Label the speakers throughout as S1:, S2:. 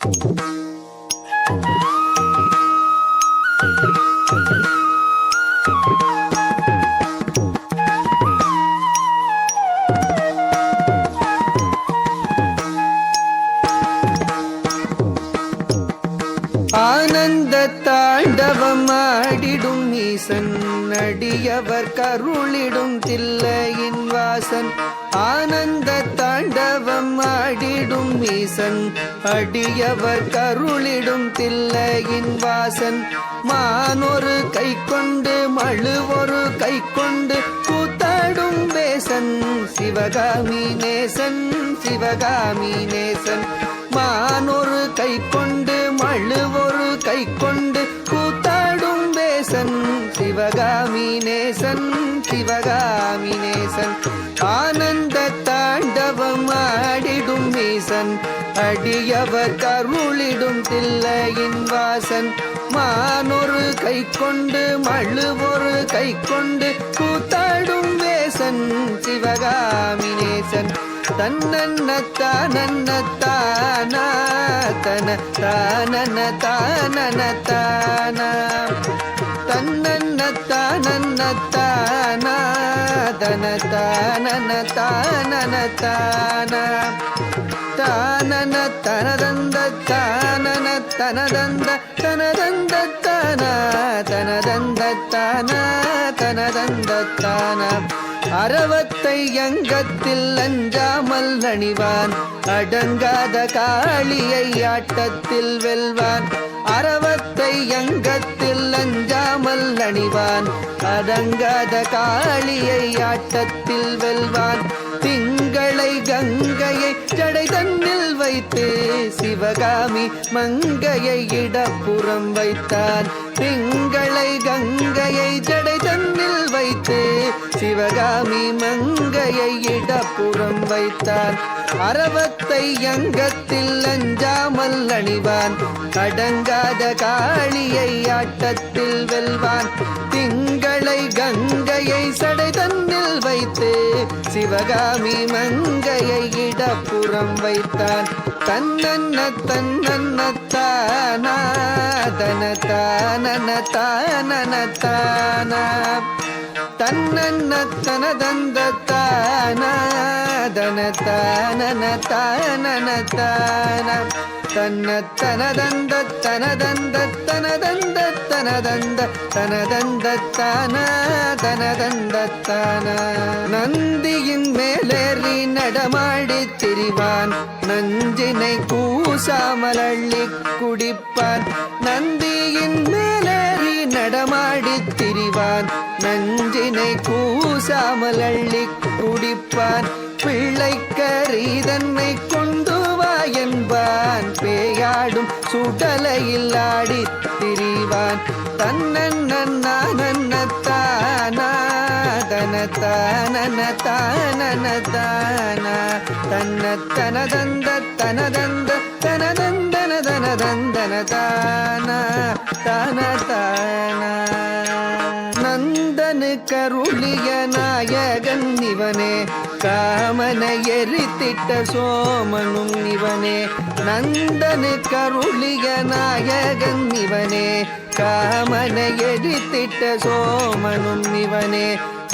S1: ஆனந்த தாண்டவம் ஆடிடும் ஈசன் அடியவர் கருளிடும் தில்லையின் வாசன். ஆனந்த தாண்டவம் ஆடிடும் ஈசன் அடியவர் கருளிடும் தில்லையின் வாசன். மானொரு கை கொண்டு மழுவொரு கை கொண்டு கூத்தாடும் வேசன் சிவகாமி நேசன் சிவகாமி நேசன். மானொரு கை கொண்டு மழுவொரு கை கொண்டு கூத்தாடும் வேசன் சிவகாமி நேசன் சிவகாமி நேசன். ஆனந்த தாண்டவம் ஆடிடும் ஈசன் அடியவர் கருளிடும் தில்லையின் வாசன். மானொரு கை கொண்டு மழுவொரு கை கொண்டு கூத்தாடும் வேசன் சிவகாமி நேசன். தன்னன்ன தானன்ன தானா தன தானன தானன தானா தன்னன்ன தானன்ன தானா தன தானன தானன தானா தானன தனதந்த தானன தனதந்த தனதந்த தானா தனதந்த தானா தனதந்த தானா. அரவத்தை அங்கத்தில் அஞ்சாமல் அணிவான் அடங்காத காளியை ஆட்டத்தில் வெல்வான். அரவத்தை அங்கத்தில் அஞ்சாமல் அணிவான் அடங்காத காளியை ஆட்டத்தில் வெல்வான். திங்களை கங்கையை ஜடை தன்னில் வைத்து சிவகாமி மங்கையை இடப்புறம் வைத்தான். திங்களை கங்கையை ஜடை தன்னில் வைத்து சிவகாமி மங்கையை இடப்புறம் வைத்தான். அரவத்தை அங்கத்தில் அஞ்சாமல் அணிவான் அடங்காத காளியை ஆட்டத்தில் வெல்வான். திங்களை கங்கையை சடை தன்னில் வைத்து சிவகாமி மங்கையை இடப்புறம் வைத்தான். தன்னன்ன தன்னன்ன தானா தன தானன தானன தானா தன்னன்ன தனதந்த தானா தன தானன தானன தானா தன்ன தனதந்த தனதந்த தனதந்த தனதந்த தனதந்த தானா தனதந்த தானா. நந்தியின் மேலேறி நடமாடி திரிவான் நஞ்சினை கூசாமல் அள்ளி குடிப்பான். நந்தியின் மேலேறி நடமாடி திரிவான் நஞ்சினை கூசாமல் அள்ளி குடிப்பான். பிள்ளைக்கரீதன்னை கொண்டு வா என்பான் பேயாடும் சுடலையில் ஆடி திரிவான். தன்னன்ன தானா தன தானன தானன தானா தன்ன தனதந்த தனதந்த தனதந்தன தனதந்தன தானா தான தானா. நந்தனு கருளிய நாயகன் இவனே காமனை எரித்திட்ட சோமனும் இவனே. நந்தனு கருளிய நாயகன் இவனே காமனை எரித்திட்ட சோமனும் இவனே.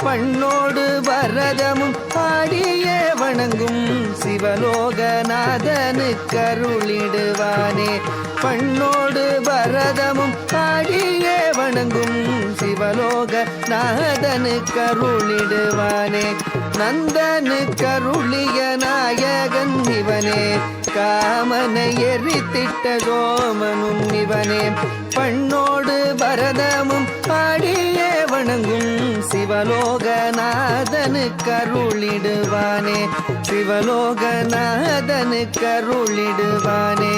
S1: பண்ணோடு வரதமும் பாடியே வணங்கும் சிவலோகநாதனு கருளிடுவானே. பண்ணோடு வரதமும் பாடியே வணங்கும் சிவலோகநாதனு கருளிடுவானே. நந்தனு கருளிய நாயகன் இவனே காமனை எரித்திட்ட சோமனும் இவனே. பண்ணோடு பரதமும் பாடியே வணங்கும் சிவலோகநாதனு கருளிடுவானே சிவலோகநாதனு கருளிடுவானே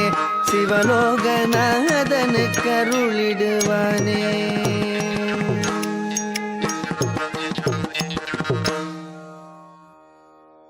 S1: சிவலோகநாதனு கருளிடுவானே.